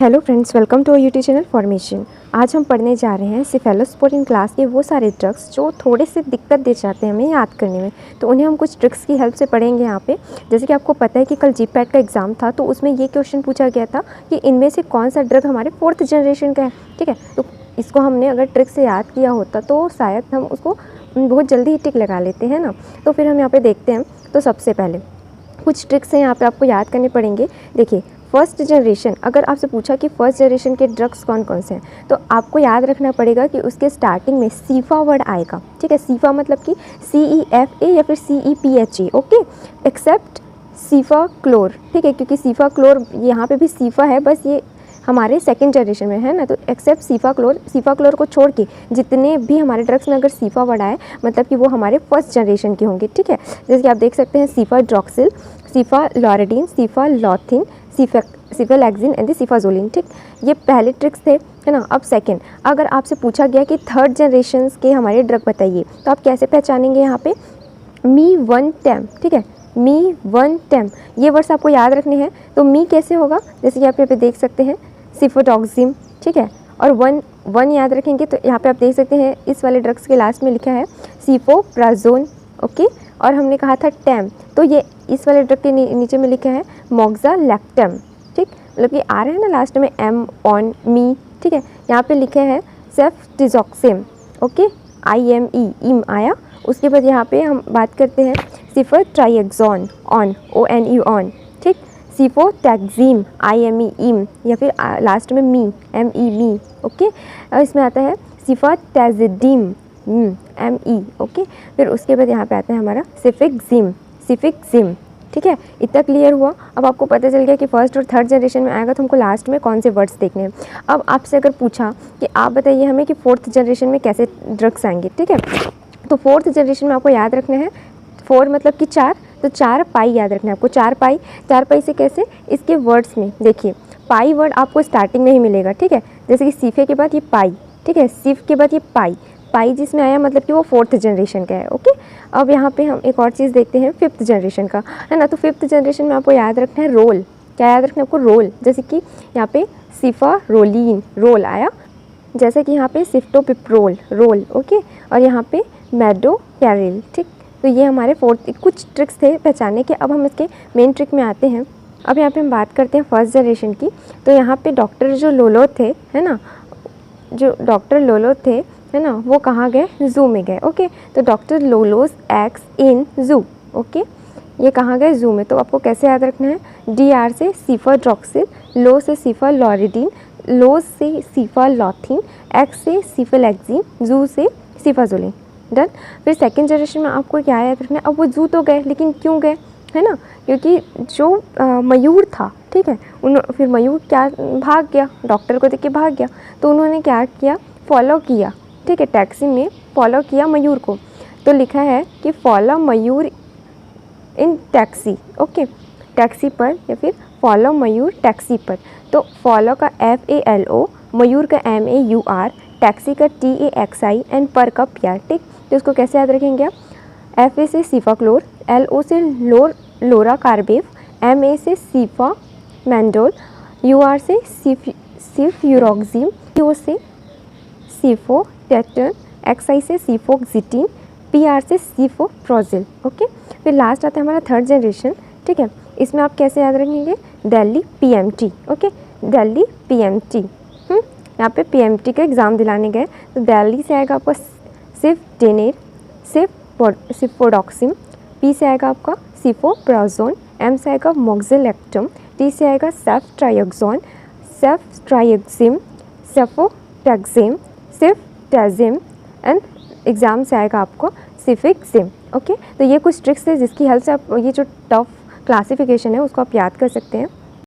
Hello friends, welcome to YouTube channel formation. आज हम पढ़ने जा रहे हैं सेफेलोस्पोरिन क्लास के वो सारे ड्रग्स जो थोड़े से दिक्कत दे जाते हैं हमें याद करने में। तो उन्हें हम कुछ ट्रिक्स की हेल्प से पढ़ेंगे यहाँ पे। जैसे कि आपको पता है कि कल जीपैट का एग्ज़ाम था, तो उसमें ये क्वेश्चन पूछा गया था कि इनमें से कौन सा ड्रग हमारे 4th जनरेशन का है। ठीक है, तो इसको हमने अगर ट्रिक से याद किया होता तो शायद हम उसको बहुत जल्दी ही टिक लगा लेते हैं ना। तो फिर हम यहाँ पर देखते हैं। तो सबसे पहले कुछ ट्रिक्स हैं यहाँ पर आपको याद करने पड़ेंगे। देखिए, फर्स्ट जनरेशन, अगर आपसे पूछा कि फर्स्ट जनरेशन के ड्रग्स कौन कौन से हैं, तो आपको याद रखना पड़ेगा कि उसके स्टार्टिंग में सीफा वर्ड आएगा। ठीक है, सीफा मतलब कि CEFA या फिर CEPHA। Okay, except cefaclor. ठीक है, क्योंकि सीफा क्लोर यहाँ पे भी सीफा है, बस ये हमारे सेकेंड जनरेशन में है ना। तो एक्सेप्ट सीफा क्लोर को छोड़ के जितने भी हमारे ड्रग्स में अगर सीफा वर्ड आए, मतलब कि वो हमारे फर्स्ट जनरेशन के होंगे। ठीक है, जैसे कि आप देख सकते हैं सीफा ड्रॉक्सिल, सीफा लॉरेडीन, सीफा लॉथिन, सिफेलैक्सिन एंड सिफाजोलिन। ठीक, ये पहले ट्रिक्स थे, है ना। अब सेकंड, अगर आपसे पूछा गया कि थर्ड जनरेशन के हमारे ड्रग बताइए, तो आप कैसे पहचानेंगे यहाँ पे? मी वन टेम। ठीक है, मी वन टेम, ये वर्ड्स आपको याद रखने हैं। तो मी कैसे होगा, जैसे कि आप यहाँ पे देख सकते हैं सिफोडॉक्सिम। ठीक है, और वन याद रखेंगे तो यहाँ पे आप देख सकते हैं इस वाले ड्रग्स के लास्ट में लिखा है सिफोप्राजोन। ओके, और हमने कहा था टेम, तो ये इस वाले ड्रग के नीचे में लिखा है मोक्सालेक्टम। ठीक, मतलब ये आ रहा है ना लास्ट में एम ऑन मी। ठीक है, यहाँ पे लिखे हैं सेफ्टिजॉक्सिम। ओके, IME इम आया। उसके बाद यहाँ पे हम बात करते हैं सिफोट्राइएक्सोन ऑन, ONE ऑन। ठीक, सिफोटैक्सिम IME इम, या फिर लास्ट में मी ME मी। ओके, इसमें आता है सिफाटैजिडिम ME। ओके, फिर उसके बाद यहाँ पे आता है हमारा सिफिक्सिम। ठीक है, इतना क्लियर हुआ। अब आपको पता चल गया कि फर्स्ट और थर्ड जनरेशन में आएगा तो हमको लास्ट में कौन से वर्ड्स देखने हैं। अब आपसे अगर पूछा कि आप बताइए हमें कि फोर्थ जनरेशन में कैसे ड्रग्स आएंगे। ठीक है, तो फोर्थ जनरेशन में आपको याद रखना है 4 मतलब कि 4, तो 4 पाई याद रखना है आपको। 4 पाई से कैसे, इसके वर्ड्स में देखिए, पाई वर्ड आपको स्टार्टिंग में ही मिलेगा। ठीक है, जैसे कि सीफे के बाद ये पाई। ठीक है, सिफ के बाद ये पाई जिसमें आया मतलब कि वो 4th जनरेशन का है। ओके, अब यहाँ पे हम एक और चीज़ देखते हैं 5th जनरेशन का, है ना। तो 5th जनरेशन में आपको याद रखना है रोल। क्या याद रखना है आपको? रोल। जैसे कि यहाँ पे सिफारोलिन रोल आया, जैसे कि यहाँ पे सिफ्टोपिप्रोल रोल। ओके, और यहाँ पे मेडोपैरिल। ठीक, तो ये हमारे कुछ ट्रिक्स थे पहचानने के। अब हम इसके मेन ट्रिक में आते हैं। अब यहाँ पे हम बात करते हैं फर्स्ट जनरेशन की। तो यहाँ पे डॉक्टर जो लोलो थे, है ना, जो डॉक्टर लोलो थे, है ना, वो कहाँ गए? जू में गए। ओके, तो डॉक्टर लोलोस एक्स इन जू। ओके, ये कहाँ गए? जू में। तो आपको कैसे याद रखना है? DR से सिफाड्रॉक्सिल, लो से सिफालॉरिडीन, लो से सिफालॉथिन, एक्स से सिफेलैक्सिन, जू से सिफाजोलिन। डन। फिर सेकेंड जनरेशन में आपको क्या याद रखना है? अब वो जू तो गए, लेकिन क्यों गए, है ना, क्योंकि जो मयूर था, ठीक है, फिर मयूर क्या भाग गया, डॉक्टर को देख के भाग गया। तो उन्होंने क्या किया? फॉलो किया। ठीक है, टैक्सी में फॉलो किया मयूर को। तो लिखा है कि फॉलो मयूर इन टैक्सी। ओके, टैक्सी पर, या फिर फॉलो मयूर टैक्सी पर। तो फॉलो का FALO, मयूर का MAUR, टैक्सी का TAXI एंड पर का PR। ठीक, तो इसको कैसे याद रखेंगे आप? FA से सिफाक्लोर, LO से लोरा कार्बेव, MA से सीफा मैंडोल, UR से सिफ्यूरोक्सिम, TO से सिफोटेटन, XI से सिफोक्सिटिन, PR से सिफोप्रोजिल। ओके, फिर लास्ट आता है हमारा थर्ड जनरेशन। ठीक है, इसमें आप कैसे याद रखेंगे? Delhi PMT। Okay, Delhi PMT। यहाँ पे PMT का एग्ज़ाम दिलाने गए, तो दिल्ली से आएगा आपका सिफडेनेर, सिफोडॉक्सिम, P से आएगा आपका सिफोप्राजोन, M से आएगा मोक्सालेक्टम, T से आएगा सेफ्ट्राइएक्सोन, सेफ्ट्राइएक्सिम, सेफोटैक्सिम, सिफ्टैजिम एंड एग्ज़ाम से आएगा आपको सिफिक्सिम। ओके, तो ये कुछ ट्रिक्स है जिसकी हेल्प से आप ये जो टफ क्लासिफिकेशन है उसको आप याद कर सकते हैं।